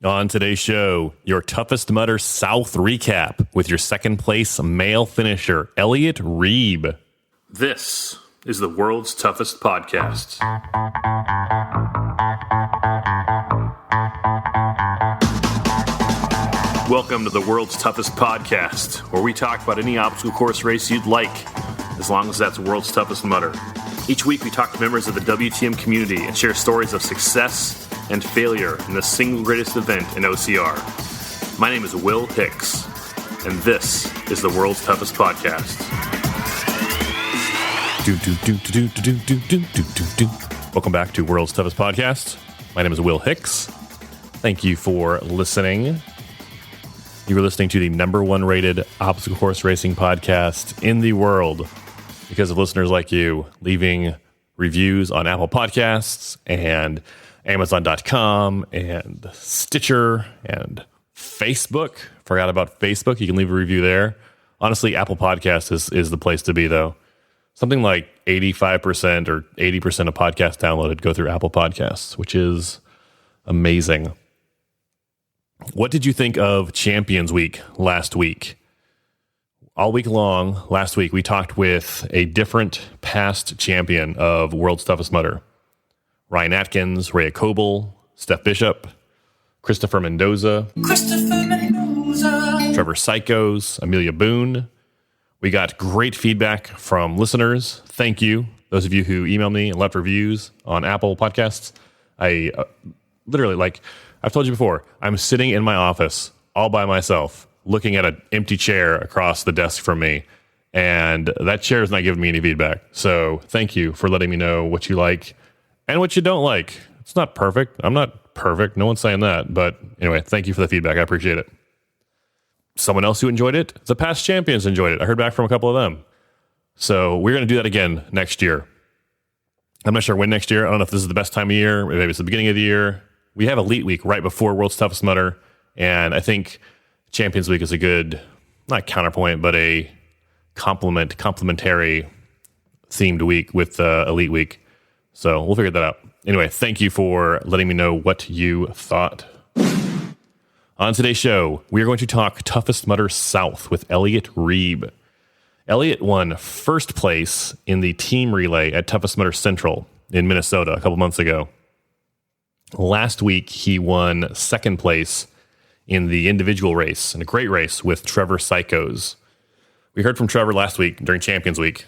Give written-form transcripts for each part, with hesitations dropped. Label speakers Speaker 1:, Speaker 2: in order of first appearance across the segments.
Speaker 1: On today's show, your Toughest Mudder South recap with your second place male finisher, Elliot Rueb.
Speaker 2: This is the world's toughest podcast. Welcome to the world's toughest podcast, where we talk about any obstacle course race you'd like, as long as that's world's toughest mudder. Each week we talk to members of the WTM community and share stories of success and failure in the single greatest event in OCR. My name is Will Hicks, and this is the world's toughest podcast.
Speaker 1: Welcome back to World's Toughest Podcast. My name is Will Hicks. Thank you for listening. You are listening to the number one rated obstacle course racing podcast in the world because of listeners like you leaving reviews on Apple Podcasts and Amazon.com and Stitcher and Facebook. Forgot about Facebook. You can leave a review there. Honestly, Apple Podcasts is the place to be, though. Something like 85% or 80% of podcasts downloaded go through Apple Podcasts, which is amazing. What did you think of Champions Week last week? All week long, last week, we talked with a different past champion of World's Toughest Mudder. Ryan Atkins, Rhea Coble, Steph Bishop, Christopher Mendoza, Trevor Cichosz, Amelia Boone. We got great feedback from listeners. Thank you. Those of you who emailed me and left reviews on Apple Podcasts. I literally, I've told you before, I'm sitting in my office all by myself, looking at an empty chair across the desk from me, and that chair is not giving me any feedback. So thank you for letting me know what you like and what you don't like. It's not perfect. I'm not perfect. No one's saying that. But anyway, thank you for the feedback. I appreciate it. Someone else who enjoyed it, the past champions enjoyed it. I heard back from a couple of them. So we're going to do that again next year. I'm not sure when next year. I don't know if this is the best time of year. Maybe it's the beginning of the year. We have Elite Week right before World's Toughest Mudder. And I think Champions Week is a good, not counterpoint, but a complementary themed week with Elite Week. So we'll figure that out. Anyway, thank you for letting me know what you thought. On today's show, we are going to talk Toughest Mudder South with Elliot Rueb. Elliot won first place in the team relay at Toughest Mudder Central in Minnesota a couple months ago. Last week, he won second place in the individual race, in a great race with Trevor Cichosz. We heard from Trevor last week during Champions Week.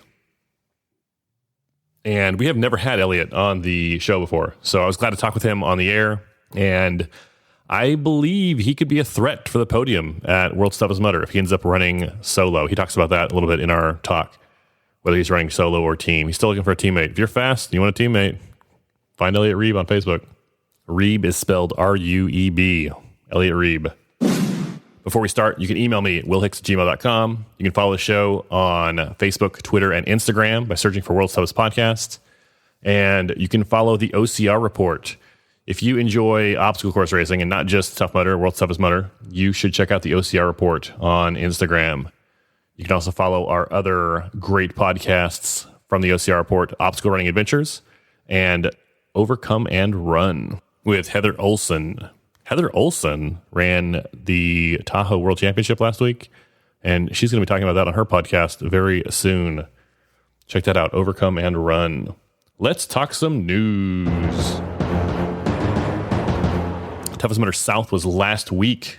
Speaker 1: And we have never had Elliot on the show before. So I was glad to talk with him on the air. And I believe he could be a threat for the podium at World's Toughest Mudder if he ends up running solo. He talks about that a little bit in our talk, whether he's running solo or team. He's still looking for a teammate. If you're fast and you want a teammate, find Elliot Rueb on Facebook. Rueb is spelled R-U-E-B. Elliot Rueb. Before we start, you can email me at willhicks@gmail.com. You can follow the show on Facebook, Twitter, and Instagram by searching for World's Toughest Podcast. And you can follow the OCR report. If you enjoy obstacle course racing and not just Tough Mudder, World's Toughest Mudder, you should check out the OCR report on Instagram. You can also follow our other great podcasts from the OCR report, Obstacle Running Adventures and Overcome and Run with Heather Olson. Heather Olson ran the Tahoe World Championship last week, and she's going to be talking about that on her podcast very soon. Check that out, Overcome and Run. Let's talk some news. Toughest Mudder South was last week.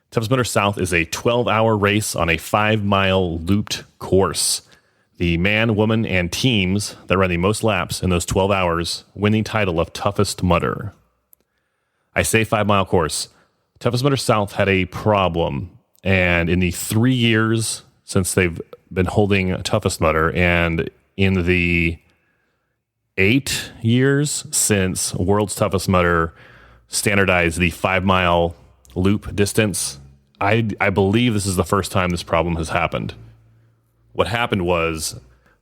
Speaker 1: Toughest Mudder South is a 12-hour race on a 5-mile looped course. The man, woman, and teams that run the most laps in those 12 hours win the title of Toughest Mudder. I say 5-mile course. Toughest Mudder South had a problem, and in the 3 years since they've been holding Toughest Mudder, and in the 8 years since World's Toughest Mudder standardized the 5-mile loop distance, I believe this is the first time this problem has happened. What happened was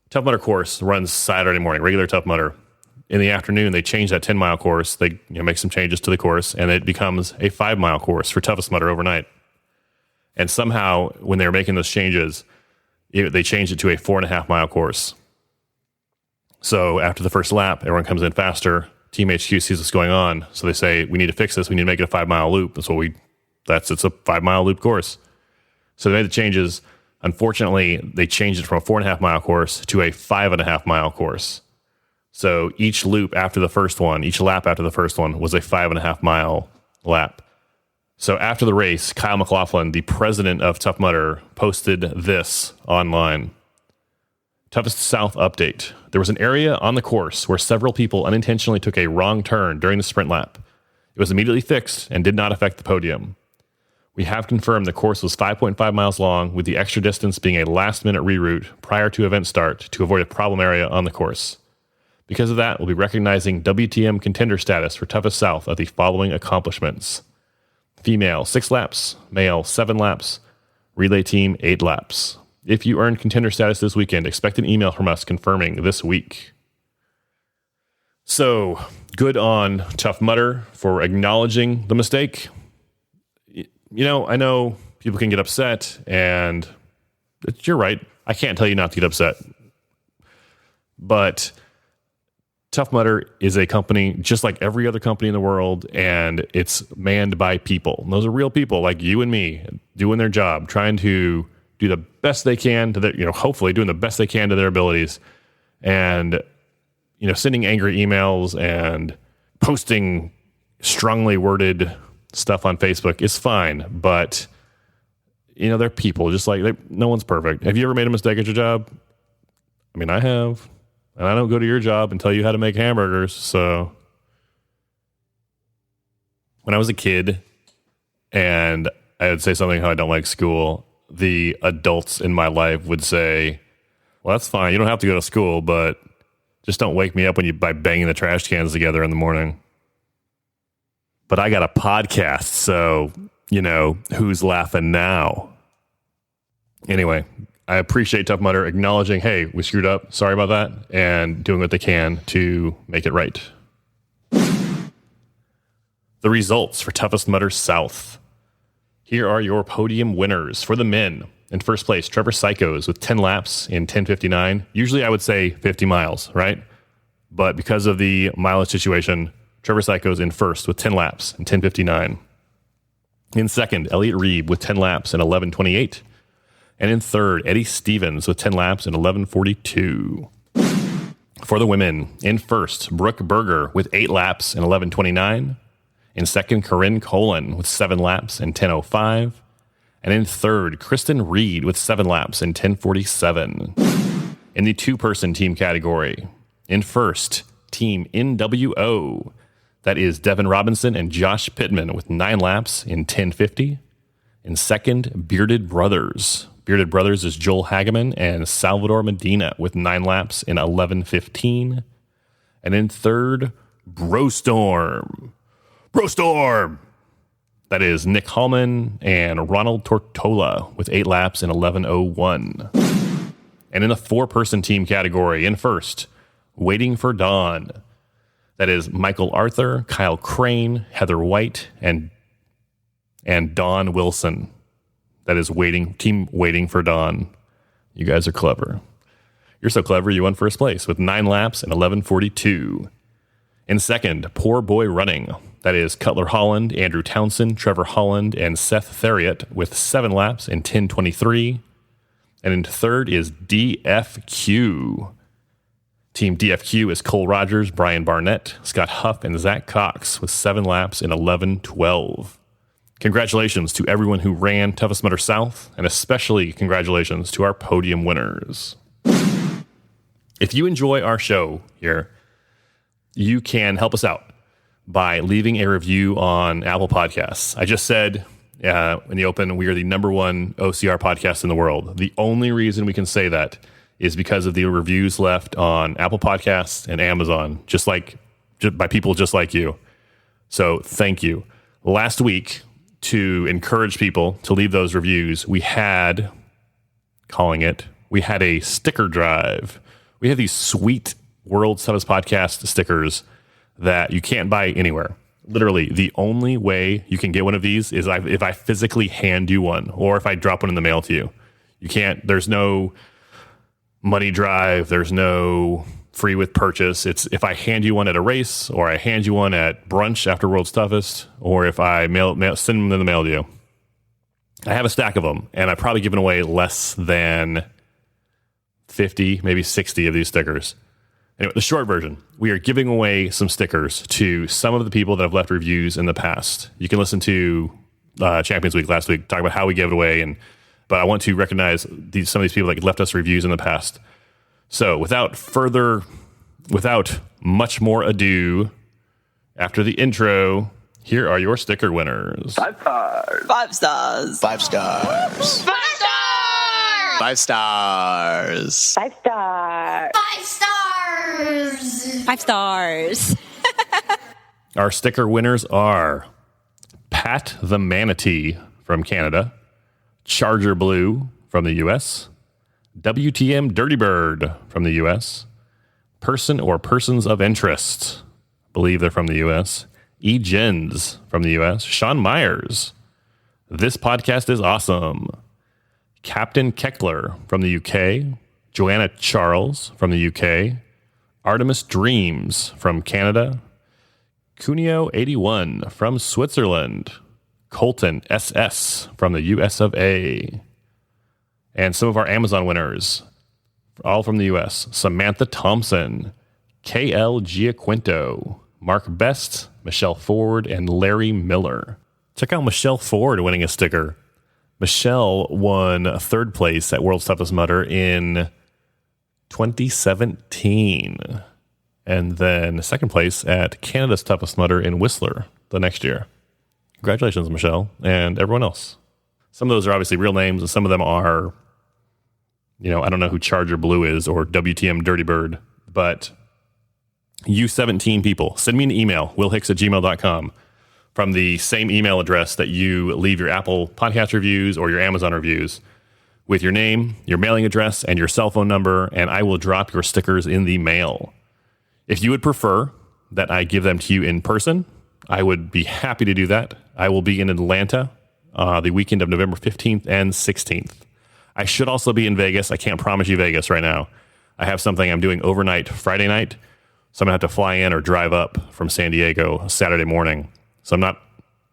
Speaker 1: Tough Mudder course runs Saturday morning, regular Tough Mudder. In the afternoon, they change that 10-mile course. They make some changes to the course, and it becomes a 5-mile course for Toughest Mudder overnight. And somehow, when they were making those changes, they changed it to a 4.5-mile course. So after the first lap, everyone comes in faster. Team HQ sees what's going on. So they say, we need to fix this. We need to make it a 5-mile loop. It's a 5-mile loop course. So they made the changes. Unfortunately, they changed it from a 4.5-mile course to a 5.5-mile course. So each lap after the first one was a 5.5-mile lap. So after the race, Kyle McLaughlin, the president of Tough Mudder, posted this online. Toughest South update. There was an area on the course where several people unintentionally took a wrong turn during the sprint lap. It was immediately fixed and did not affect the podium. We have confirmed the course was 5.5 miles long, with the extra distance being a last-minute reroute prior to event start to avoid a problem area on the course. Because of that, we'll be recognizing WTM contender status for Toughest South of the following accomplishments. Female, 6 laps. Male, 7 laps. Relay team, 8 laps. If you earned contender status this weekend, expect an email from us confirming this week. So, good on Tough Mudder for acknowledging the mistake. You know, I know people can get upset, and you're right. I can't tell you not to get upset. But Tough Mudder is a company just like every other company in the world, and it's manned by people. And those are real people like you and me doing their job, trying to do the best they can to their, hopefully doing the best they can to their abilities, and, sending angry emails and posting strongly worded stuff on Facebook is fine, but they're people. Just like no one's perfect. Have you ever made a mistake at your job? I mean, I have, and I don't go to your job and tell you how to make hamburgers. So when I was a kid and I would say something how I don't like school, the adults in my life would say, well, that's fine. You don't have to go to school, but just don't wake me up by banging the trash cans together in the morning. But I got a podcast, so, who's laughing now? Anyway, I appreciate Tough Mudder acknowledging, hey, we screwed up. Sorry about that. And doing what they can to make it right. The results for Toughest Mudder South. Here are your podium winners. For the men, in first place, Trevor Cichosz with 10 laps in 10:59. Usually I would say 50 miles, right? But because of the mileage situation, Trevor Cichosz in first with 10 laps in 10:59. In second, Elliot Rueb with 10 laps in 11:28. And in third, Eddie Stevens with 10 laps in 11:42. For the women, in first, Brooke Berger with 8 laps in 11:29. In second, Corinne Colin with 7 laps in 10:05. And in third, Kristen Reed with 7 laps in 10:47. In the two-person team category, in first, Team NWO. That is Devin Robinson and Josh Pittman with 9 laps in 10:50. In second, Bearded Brothers. Bearded Brothers is Joel Hageman and Salvador Medina with 9 laps in 11:15. And in third, Brostorm. That is Nick Hallman and Ronald Tortola with 8 laps in 11:01. And in the 4-person team category, in first, Waiting for Dawn. That is Michael Arthur, Kyle Crane, Heather White, and Dawn Wilson. That is Team Waiting for Dawn. You guys are clever. You're so clever, you won first place with 9 laps in 11:42. In second, Poor Boy Running. That is Cutler Holland, Andrew Townsend, Trevor Holland, and Seth Theriot with 7 laps in 10:23. And in third is DFQ. Team DFQ is Cole Rogers, Brian Barnett, Scott Huff, and Zach Cox with 7 laps in 11:12. Congratulations to everyone who ran Toughest Mudder South, and especially congratulations to our podium winners. If you enjoy our show here, you can help us out by leaving a review on Apple Podcasts. I just said in the open, we are the #1 OCR podcast in the world. The only reason we can say that is because of the reviews left on Apple Podcasts and Amazon, just by people just like you. So thank you. Last week, to encourage people to leave those reviews, we had a sticker drive. We have these sweet World's Toughest Podcast stickers that you can't buy anywhere. Literally, the only way you can get one of these is if I physically hand you one, or if I drop one in the mail to you. You can't, there's no money drive, there's no free with purchase. It's if I hand you one at a race, or I hand you one at brunch after World's Toughest, or if I send them in the mail to you. I have a stack of them, and I've probably given away less than 50, maybe 60 of these stickers. Anyway, the short version, we are giving away some stickers to some of the people that have left reviews in the past. You can listen to Champions Week last week, talk about how we gave it away, but I want to recognize some of these people that left us reviews in the past. So without much more ado, after the intro, here are your sticker winners.
Speaker 3: 5 stars.
Speaker 4: 5 stars.
Speaker 5: 5 stars.
Speaker 4: 5 stars.
Speaker 5: 5 stars.
Speaker 3: 5 stars.
Speaker 4: 5 stars. 5 stars.
Speaker 1: Our sticker winners are Pat the Manatee from Canada, Charger Blue from the U.S., WTM Dirty Bird from the U.S., Person or Persons of Interest, believe they're from the U.S., E-Gens from the U.S., Sean Myers, This Podcast is Awesome, Captain Keckler from the U.K., Joanna Charles from the U.K., Artemis Dreams from Canada, Cuneo81 from Switzerland, Colton SS from the U.S. of A., and some of our Amazon winners, all from the U.S., Samantha Thompson, KL Giaquinto, Mark Best, Michelle Ford, and Larry Miller. Check out Michelle Ford winning a sticker. Michelle won third place at World's Toughest Mudder in 2017. And then second place at Canada's Toughest Mudder in Whistler the next year. Congratulations, Michelle, and everyone else. Some of those are obviously real names, and some of them are, I don't know who Charger Blue is or WTM Dirty Bird, but you 17 people, send me an email, willhicks@gmail.com, from the same email address that you leave your Apple podcast reviews or your Amazon reviews, with your name, your mailing address, and your cell phone number, and I will drop your stickers in the mail. If you would prefer that I give them to you in person, I would be happy to do that. I will be in Atlanta the weekend of November 15th and 16th. I should also be in Vegas. I can't promise you Vegas right now. I have something I'm doing overnight Friday night, so I'm going to have to fly in or drive up from San Diego Saturday morning. So I'm like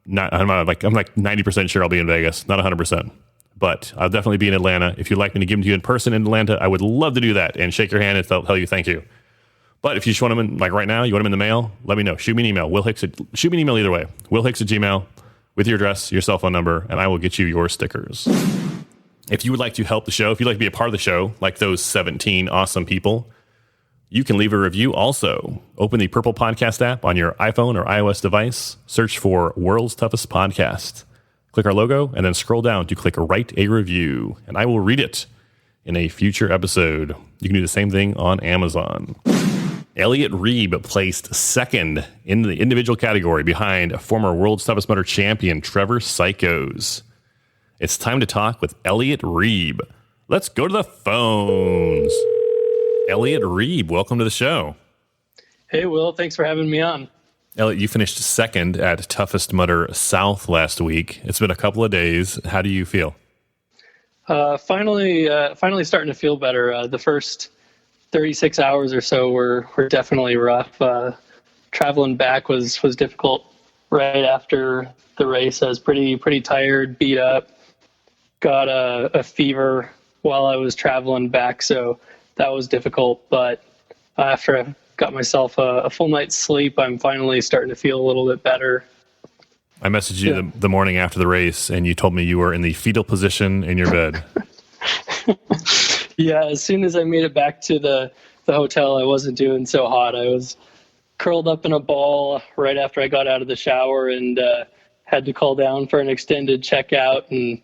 Speaker 1: 90% sure I'll be in Vegas, not 100%. But I'll definitely be in Atlanta. If you'd like me to give them to you in person in Atlanta, I would love to do that and shake your hand and tell you thank you. But if you just want them in, like right now, you want them in the mail, let me know. Shoot me an email. Shoot me an email either way. willhicks@gmail with your address, your cell phone number, and I will get you your stickers. If you would like to help the show, if you'd like to be a part of the show, like those 17 awesome people, you can leave a review also. Open the Purple Podcast app on your iPhone or iOS device. Search for World's Toughest Podcast. Click our logo and then scroll down to click Write a Review, and I will read it in a future episode. You can do the same thing on Amazon. Elliot Rueb placed second in the individual category behind former World's Toughest Mudder champion Trevor Cichosz. It's time to talk with Elliot Rueb. Let's go to the phones. Elliot Rueb, welcome to the show.
Speaker 6: Hey, Will. Thanks for having me on.
Speaker 1: Elliot, you finished second at Toughest Mudder South last week. It's been a couple of days. How do you feel?
Speaker 6: Finally starting to feel better. The first 36 hours or so were definitely rough. Traveling back was difficult right after the race. I was pretty tired, beat up, got a fever while I was traveling back, so that was difficult. But after I got myself a full night's sleep, I'm finally starting to feel a little bit better.
Speaker 1: I messaged you the morning after the race, and you told me you were in the fetal position in your bed.
Speaker 6: Yeah, as soon as I made it back to the hotel, I wasn't doing so hot. I was curled up in a ball right after I got out of the shower and had to call down for an extended checkout. And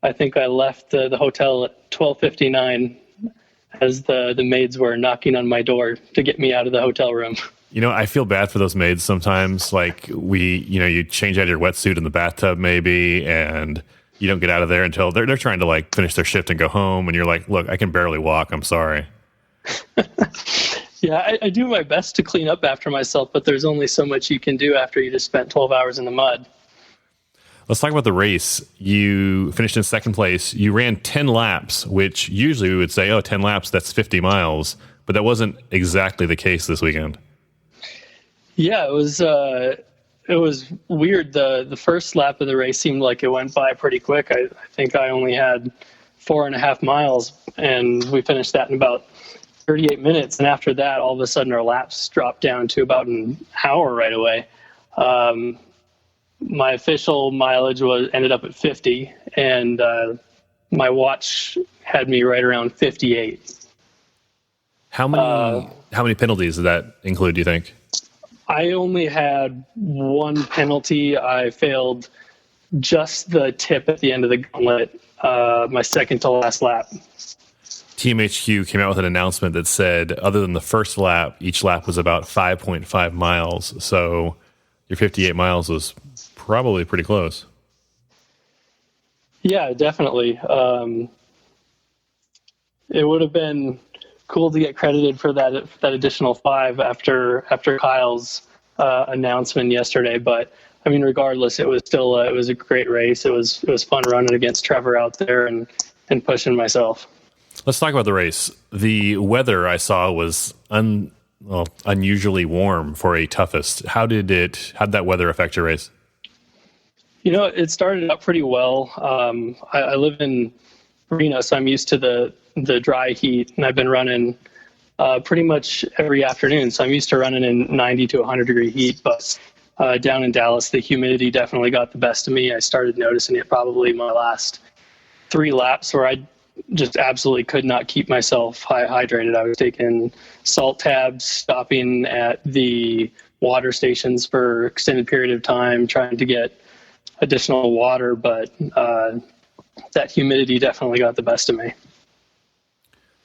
Speaker 6: I think I left the hotel at 12:59 as the maids were knocking on my door to get me out of the hotel room.
Speaker 1: I feel bad for those maids sometimes. Like you change out your wetsuit in the bathtub maybe, and you don't get out of there until they're trying to like finish their shift and go home. And you're like, look, I can barely walk. I'm sorry.
Speaker 6: Yeah, I do my best to clean up after myself, but there's only so much you can do after you just spent 12 hours in the mud.
Speaker 1: Let's talk about the race. You finished in second place. You ran 10 laps, which usually we would say, 10 laps, that's 50 miles. but that wasn't exactly the case this weekend.
Speaker 6: Yeah, it was weird. The first lap of the race seemed like it went by pretty quick. I think I only had 4.5 miles, and we finished that in about 38 minutes. And after that, all of a sudden, our laps dropped down to about an hour right away. My official mileage ended up at 50, and my watch had me right around 58.
Speaker 1: How many penalties did that include, do you think?
Speaker 6: I only had one penalty. I failed just the tip at the end of the gauntlet, my second to last lap.
Speaker 1: TMHQ came out with an announcement that said, other than the first lap, each lap was about 5.5 miles. So your 58 miles was probably pretty close.
Speaker 6: Yeah, definitely. It would have been cool to get credited for that additional 5 after Kyle's announcement yesterday. But I mean, regardless, it was still it was a great race. It was fun running against Trevor out there and pushing myself.
Speaker 1: Let's talk about the race. The weather I saw was unusually warm for a toughest. How did that weather affect your race?
Speaker 6: You know, it started out pretty well. I live in Reno, so I'm used to the dry heat, and I've been running pretty much every afternoon. So I'm used to running in 90 to 100 degree heat. But down in Dallas, the humidity definitely got the best of me. I started noticing it probably my last 3 laps, where I just absolutely could not keep myself hydrated. I was taking salt tabs, stopping at the water stations for extended period of time, trying to get additional water, but that humidity definitely got the best of me.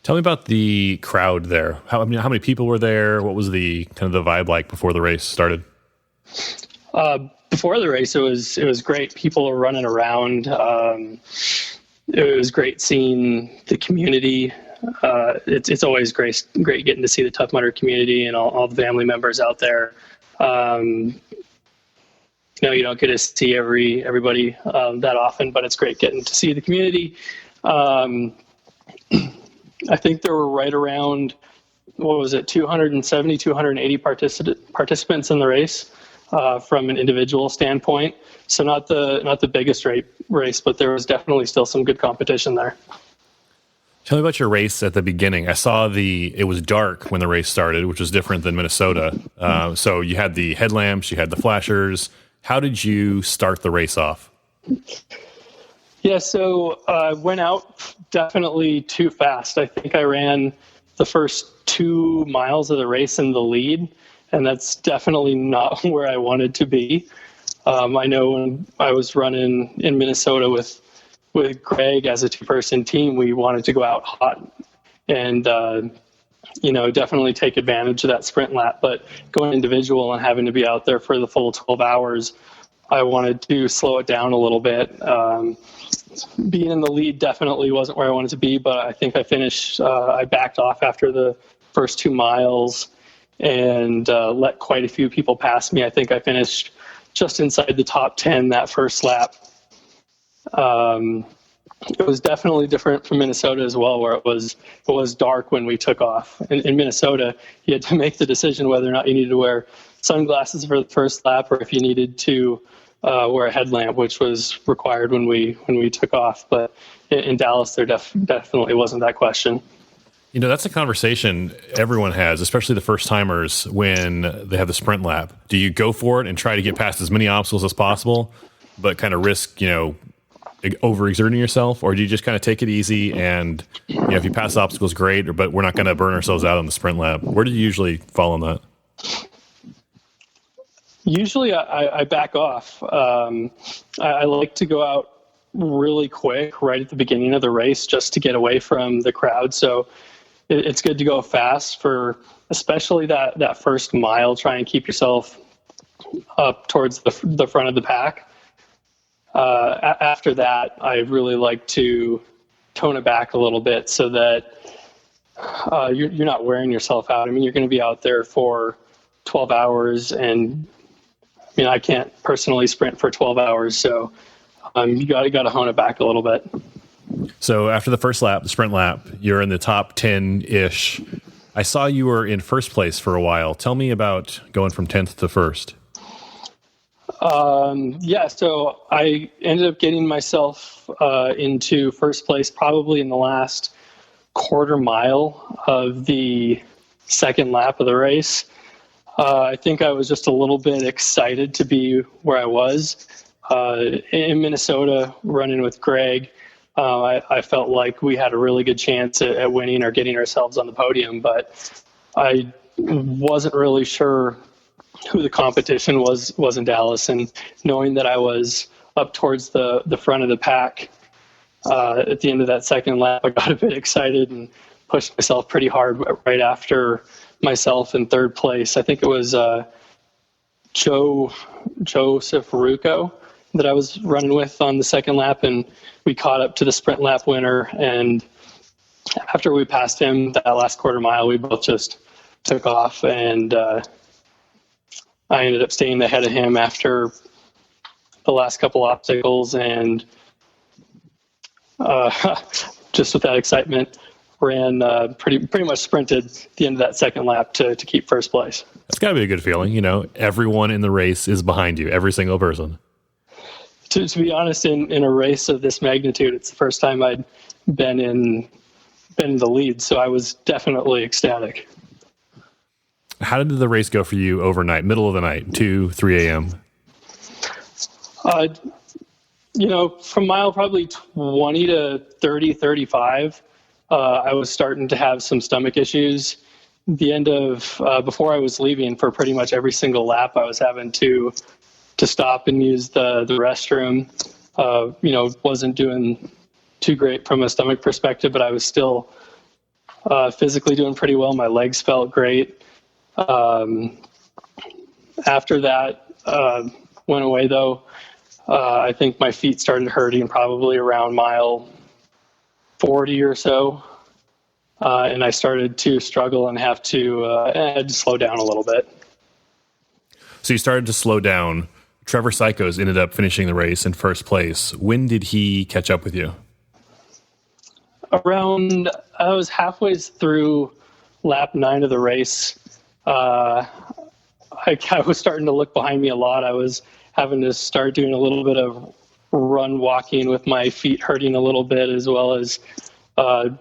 Speaker 1: Tell me about the crowd there. How many people were there? What was the kind of the vibe like before the race started?
Speaker 6: Before the race, it was great. People were running around. It was great seeing the community. It's always great getting to see the Tough Mudder community and all the family members out there. You don't get to see everybody that often, but it's great getting to see the community. I think there were right around, 270, 280 participants in the race from an individual standpoint. So not the biggest race, but there was definitely still some good competition there.
Speaker 1: Tell me about your race at the beginning. I saw it was dark when the race started, which was different than Minnesota. So you had the headlamps, you had the flashers. How did you start the race off?
Speaker 6: Yeah, so I went out definitely too fast. I think I ran the first 2 miles of the race in the lead, and that's definitely not where I wanted to be. I know when I was running in Minnesota with Greg as a 2-person team, we wanted to go out hot and definitely take advantage of that sprint lap. But going individual and having to be out there for the full 12 hours, I wanted to slow it down a little bit. Being in the lead definitely wasn't where I wanted to be, but I think I backed off after the first 2 miles and let quite a few people pass me. I think I finished just inside the top 10 that first lap. It was definitely different from Minnesota as well, where it was dark when we took off. In Minnesota, you had to make the decision whether or not you needed to wear sunglasses for the first lap or if you needed to wear a headlamp, which was required when we took off. But in Dallas, there definitely wasn't that question.
Speaker 1: That's a conversation everyone has, especially the first timers when they have the sprint lap. Do you go for it and try to get past as many obstacles as possible, but kind of risk, overexerting yourself? Or do you just kind of take it easy and, if you pass obstacles, great, but we're not going to burn ourselves out on the sprint lap? Where do you usually fall on that?
Speaker 6: Usually I back off. I like to go out really quick right at the beginning of the race just to get away from the crowd. So it's good to go fast for especially that first mile. Try and keep yourself up towards the front of the pack. After that, I really like to tone it back a little bit so that you're not wearing yourself out. I mean, you're going to be out there for 12 hours, and I can't personally sprint for 12 hours, so you got to hone it back a little bit.
Speaker 1: So after the first lap, the sprint lap, you're in the top 10-ish I saw you were in first place for a while. Tell me about going from 10th to first.
Speaker 6: So I ended up getting myself into first place probably in the last quarter mile of the second lap of the race. I think I was just a little bit excited to be where I was. In Minnesota, running with Greg, I felt like we had a really good chance at winning or getting ourselves on the podium, but I wasn't really sure who the competition was in Dallas. And knowing that I was up towards the front of the pack at the end of that second lap, I got a bit excited and pushed myself pretty hard right after myself in third place. I think it was Joseph Rucco that I was running with on the second lap, and we caught up to the sprint lap winner. And after we passed him that last quarter mile, we both just took off, and I ended up staying ahead of him after the last couple obstacles, and just with that excitement, ran pretty much sprinted the end of that second lap to keep first place.
Speaker 1: That's got to be a good feeling. Everyone in the race is behind you, every single person.
Speaker 6: To be honest, in a race of this magnitude, it's the first time I'd been in the lead, so I was definitely ecstatic.
Speaker 1: How did the race go for you overnight, middle of the night, 2, 3 a.m.?
Speaker 6: From mile probably 20 to 30, 35, I was starting to have some stomach issues. The end of, before I was leaving, for pretty much every single lap, I was having to stop and use the restroom. Wasn't doing too great from a stomach perspective, but I was still physically doing pretty well. My legs felt great. After that went away, though, I think my feet started hurting probably around mile 40 or so. And I started to struggle and had to slow down a little bit.
Speaker 1: So you started to slow down. Trevor Cichosz ended up finishing the race in first place. When did he catch up with you?
Speaker 6: I was halfway through lap 9 of the race. I was starting to look behind me a lot. I was having to start doing a little bit of run walking with my feet hurting a little bit, as well as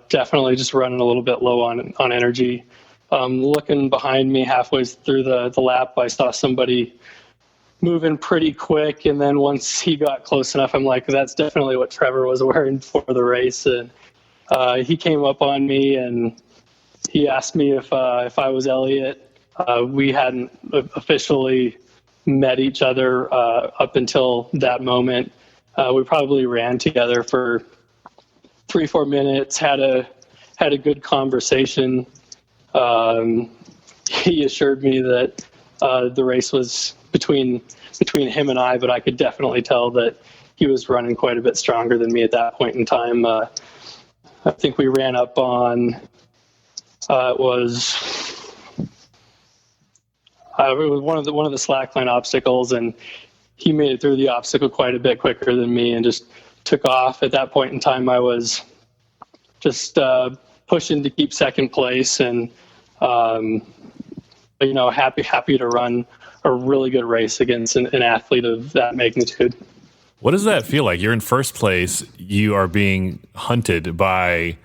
Speaker 6: definitely just running a little bit low on energy. Looking behind me halfway through the lap, I saw somebody moving pretty quick, and then once he got close enough, I'm like, that's definitely what Trevor was wearing for the race. And he came up on me and he asked me if I was Elliot. We hadn't officially met each other up until that moment. We probably ran together for 3-4 minutes, had a good conversation. He assured me that the race was between him and I, but I could definitely tell that he was running quite a bit stronger than me at that point in time. I think we ran up on it was one of the slackline obstacles, and he made it through the obstacle quite a bit quicker than me and just took off. At that point in time, I was just pushing to keep second place, and happy to run a really good race against an athlete of that magnitude.
Speaker 1: What does that feel like? You're in first place. You are being hunted by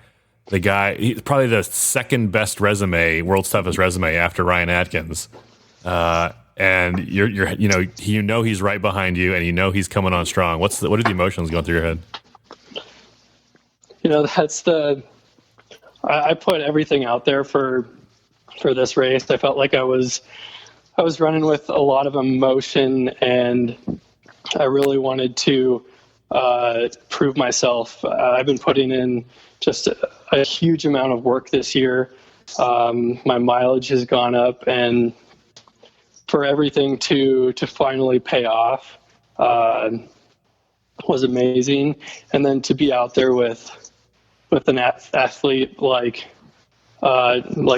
Speaker 1: the guy, probably the second best resume, world's toughest resume after Ryan Atkins. And he's right behind you, and he's coming on strong. What are the emotions going through your head?
Speaker 6: I put everything out there for this race. I felt like I was running with a lot of emotion, and I really wanted to prove myself. I've been putting in just a huge amount of work this year. My mileage has gone up, and for everything to finally pay off was amazing. And then to be out there with an athlete like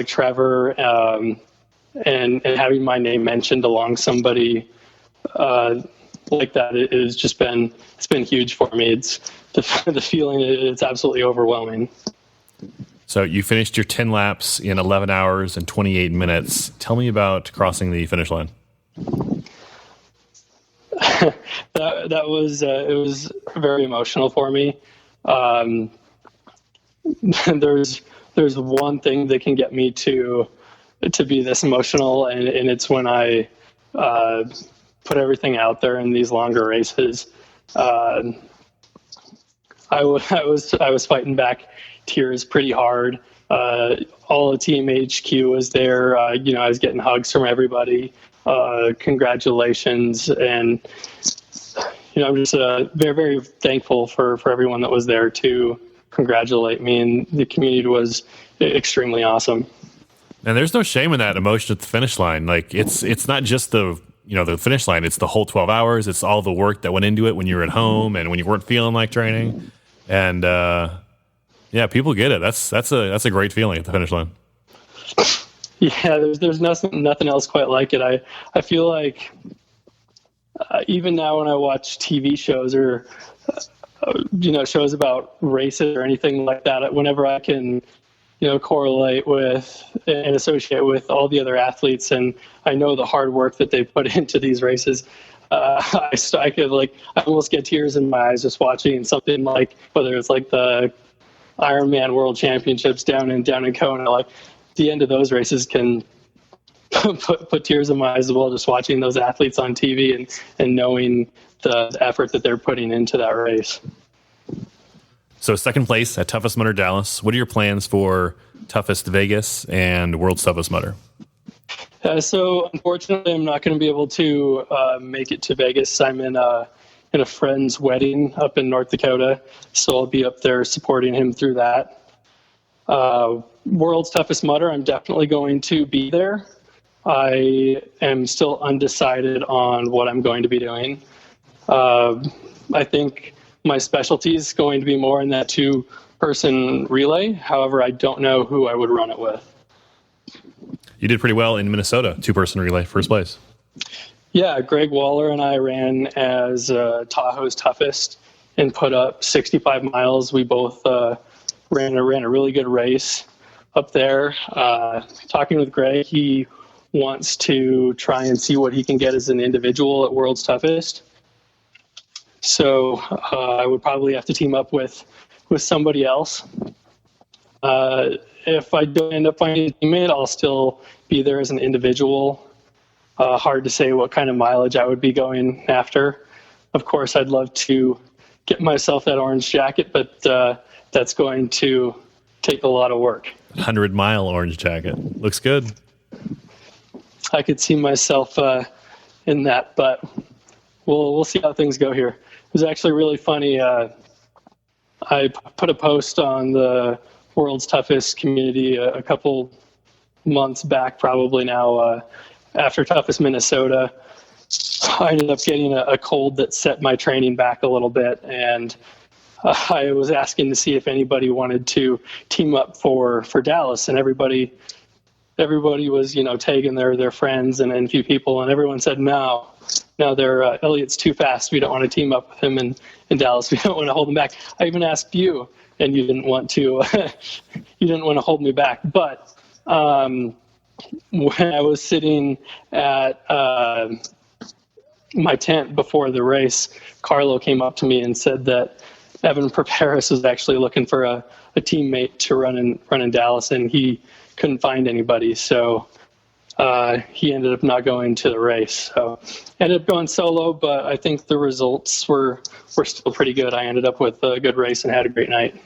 Speaker 6: Trevor, and having my name mentioned along somebody like that, it's been huge for me. It's the feeling, it's absolutely overwhelming.
Speaker 1: So you finished your 10 laps in 11 hours and 28 minutes. Tell me about crossing the finish line.
Speaker 6: That was it was very emotional for me. There's one thing that can get me to be this emotional, and it's when I put everything out there in these longer races. I was fighting back tears pretty hard. All the team HQ was there. I was getting hugs from everybody. Congratulations, and I'm just very, very thankful for everyone that was there to congratulate me, and the community was extremely awesome.
Speaker 1: And there's no shame in that emotion at the finish line. Like it's not just the finish line. It's the whole 12 hours. It's all the work that went into it when you were at home and when you weren't feeling like training. And people get it. That's a great feeling at the finish line.
Speaker 6: Yeah, there's nothing else quite like it. I feel like even now when I watch TV shows or shows about races or anything like that, whenever I can correlate with and associate with all the other athletes, and I know the hard work that they put into these races, I almost get tears in my eyes just watching something like, whether it's like the Ironman World Championships down in Kona. Like the end of those races can put tears in my eyes as well, just watching those athletes on TV and knowing the effort that they're putting into that race.
Speaker 1: So second place at Toughest Mudder Dallas. What are your plans for Toughest Vegas and World's Toughest Mudder?
Speaker 6: So unfortunately, I'm not going to be able to make it to Vegas. I'm in a friend's wedding up in North Dakota, so I'll be up there supporting him through that. World's Toughest Mudder, I'm definitely going to be there. I am still undecided on what I'm going to be doing. I think my specialty is going to be more in that 2-person relay. However, I don't know who I would run it with.
Speaker 1: You did pretty well in Minnesota, 2-person relay, first place.
Speaker 6: Yeah, Greg Waller and I ran as Tahoe's toughest and put up 65 miles. We both ran a really good race up there. Talking with Greg, he wants to try and see what he can get as an individual at World's Toughest. So I would probably have to team up with somebody else. If I don't end up finding a teammate, I'll still be there as an individual. Hard to say what kind of mileage I would be going after. Of course, I'd love to get myself that orange jacket, but that's going to take a lot of work.
Speaker 1: 100-mile orange jacket. Looks good.
Speaker 6: I could see myself in that, but we'll see how things go here. It was actually really funny. I put a post on the World's Toughest community a couple months back, probably now, after Toughest Minnesota. I ended up getting a cold that set my training back a little bit, and I was asking to see if anybody wanted to team up for Dallas, and everybody was, tagging their friends and a few people, and everyone said, no, Elliot's too fast. We don't want to team up with him in Dallas. We don't want to hold him back. I even asked you, and you didn't want to, hold me back. But when I was sitting at my tent before the race, Carlo came up to me and said that Evan Perperis was actually looking for a teammate to run in Dallas, and he couldn't find anybody. So he ended up not going to the race. So ended up going solo, but I think the results were still pretty good. I ended up with a good race and had a great night.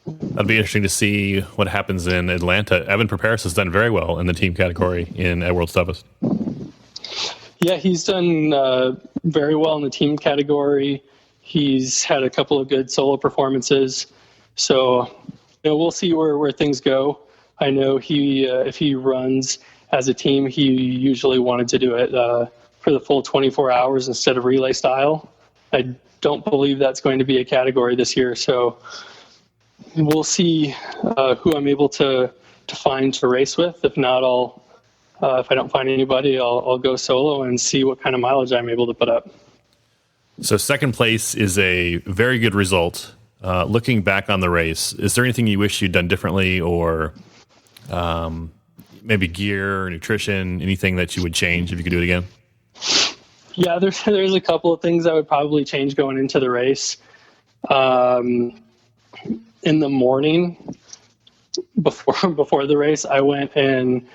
Speaker 1: That'll be interesting to see what happens in Atlanta. Evan Perperis has done very well in the team category at World's Toughest.
Speaker 6: Yeah, he's done very well in the team category. He's had a couple of good solo performances. So we'll see where things go. I know if he runs as a team, he usually wanted to do it for the full 24 hours instead of relay style. I don't believe that's going to be a category this year. So we'll see who I'm able to find to race with. If not, if I don't find anybody, I'll go solo and see what kind of mileage I'm able to put up.
Speaker 1: So second place is a very good result. Looking back on the race, is there anything you wish you'd done differently, or maybe gear or nutrition, anything that you would change if you could do it again?
Speaker 6: Yeah, there's a couple of things I would probably change going into the race. In the morning before the race, I went and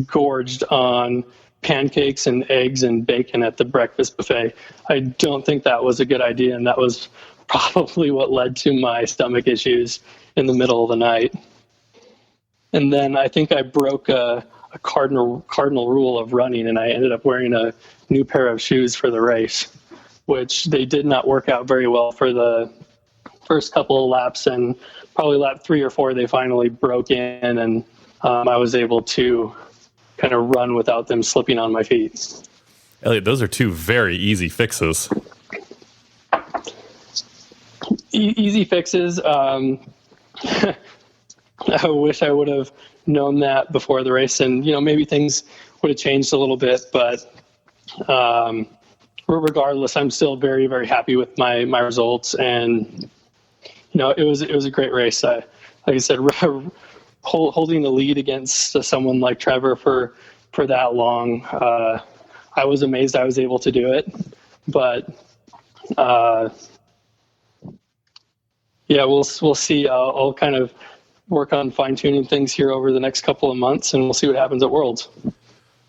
Speaker 6: gorged on pancakes and eggs and bacon at the breakfast buffet. I don't think that was a good idea, and that was probably what led to my stomach issues in the middle of the night. And then I think I broke a cardinal rule of running, and I ended up wearing a new pair of shoes for the race, which they did not work out very well for the first couple of laps, and probably lap 3 or 4 they finally broke in, and I was able to kind of run without them slipping on my feet.
Speaker 1: Elliot, those are 2 very easy fixes.
Speaker 6: Easy fixes. I wish I would have known that before the race, and maybe things would have changed a little bit, but regardless, I'm still very, very happy with my results, and it was a great race. Like I said, holding the lead against someone like Trevor for that long, I was amazed I was able to do it. But yeah, we'll see. I'll kind of work on fine-tuning things here over the next couple of months, and we'll see what happens at Worlds.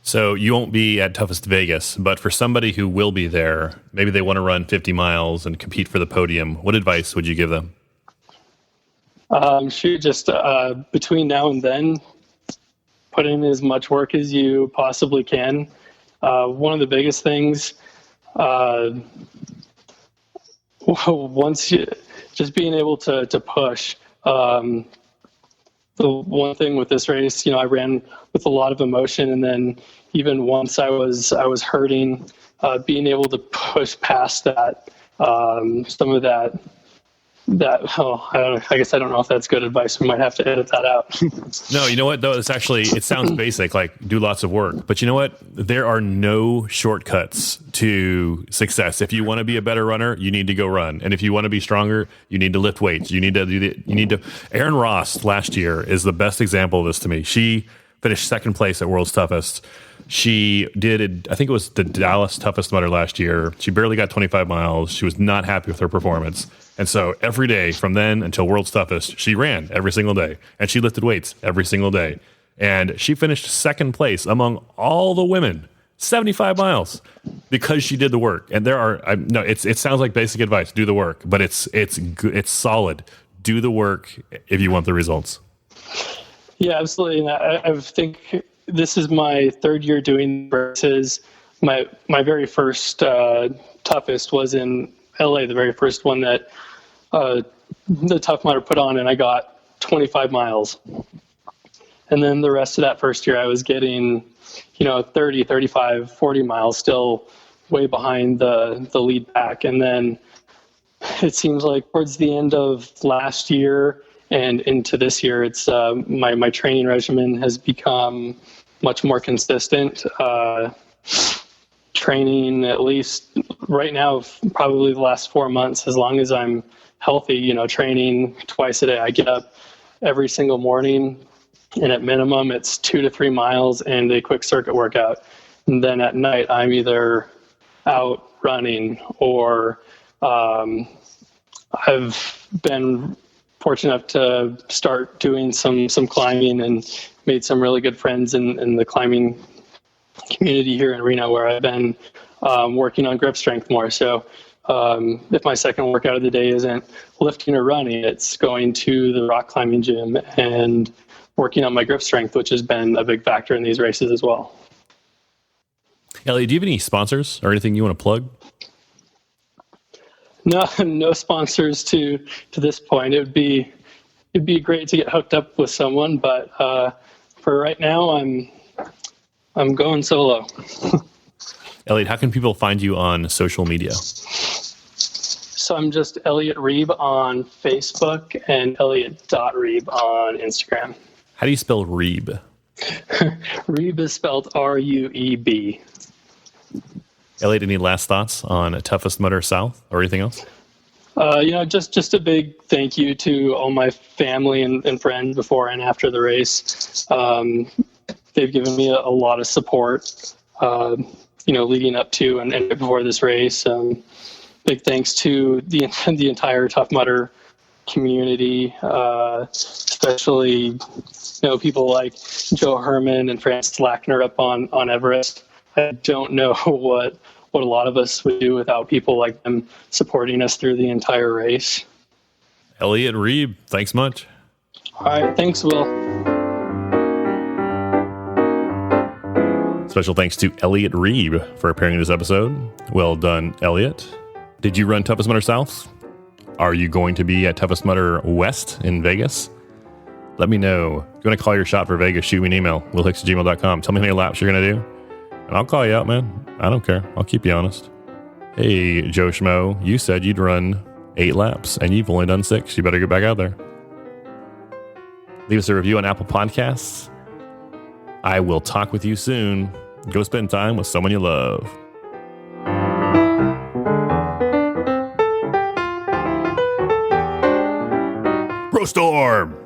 Speaker 1: So you won't be at Toughest Vegas, but for somebody who will be there, maybe they want to run 50 miles and compete for the podium, what advice would you give them?
Speaker 6: Just between now and then, put in as much work as you possibly can. One of the biggest things, just being able to push. The one thing with this race, I ran with a lot of emotion, and then even once I was hurting, being able to push past that, some of that. I guess I don't know if that's good advice. We might have to edit that out.
Speaker 1: No, you know what, though? It sounds basic, like do lots of work. But you know what? There are no shortcuts to success. If you want to be a better runner, you need to go run. And if you want to be stronger, you need to lift weights. You need to. Aaron Ross last year is the best example of this to me. She finished second place at World's Toughest. She did, I think it was the Dallas Toughest Mudder last year. She barely got 25 miles. She was not happy with her performance. And so every day from then until World's Toughest, she ran every single day. And she lifted weights every single day. And she finished second place among all the women, 75 miles, because she did the work. And it sounds like basic advice, do the work, but it's good, it's solid. Do the work if you want the results.
Speaker 6: Yeah, absolutely. And I think this is my 3rd year doing races. My very first toughest was in LA, the very first one that the Tough Mudder put on, and I got 25 miles. And then the rest of that first year I was getting, 30, 35, 40 miles, still way behind the lead pack. And then it seems like towards the end of last year and into this year, it's my training regimen has become much more consistent. Training at least right now, probably the last 4 months, as long as I'm healthy, training twice a day. I get up every single morning, and at minimum it's 2 to 3 miles and a quick circuit workout. And then at night I'm either out running or I've been fortunate enough to start doing some climbing and made some really good friends in the climbing community here in Reno, where I've been working on grip strength more. So if my second workout of the day isn't lifting or running, it's going to the rock climbing gym and working on my grip strength, which has been a big factor in these races as well.
Speaker 1: Elliot, do you have any sponsors or anything you want to plug?
Speaker 6: No sponsors to this point. It'd be great to get hooked up with someone, but for right now, I'm going solo.
Speaker 1: Elliot, how can people find you on social media?
Speaker 6: So I'm just Elliot Rueb on Facebook and Elliot.Rueb on Instagram.
Speaker 1: How do you spell Rueb?
Speaker 6: Rueb is spelled R-U-E-B.
Speaker 1: Elliot, any last thoughts on Toughest Mudder South or anything else?
Speaker 6: Just a big thank you to all my family and friends before and after the race. They've given me a lot of support, leading up to and before this race. Big thanks to the entire Tough Mudder community, especially people like Joe Herman and Francis Lackner up on Everest. I don't know what a lot of us would do without people like them supporting us through the entire race.
Speaker 1: Elliot Rueb, thanks much.
Speaker 6: All right, thanks, Will.
Speaker 1: Special thanks to Elliot Rueb for appearing in this episode. Well done, Elliot. Did you run Toughest Mudder South? Are you going to be at Toughest Mudder West in Vegas? Let me know. If you want to call your shot for Vegas, shoot me an email, willhicks@gmail.com. Tell me how many laps you're going to do, and I'll call you out, man. I don't care. I'll keep you honest. Hey, Joe Schmo, you said you'd run 8 laps, and you've only done 6. You better get back out there. Leave us a review on Apple Podcasts. I will talk with you soon. Go spend time with someone you love. Pro Storm!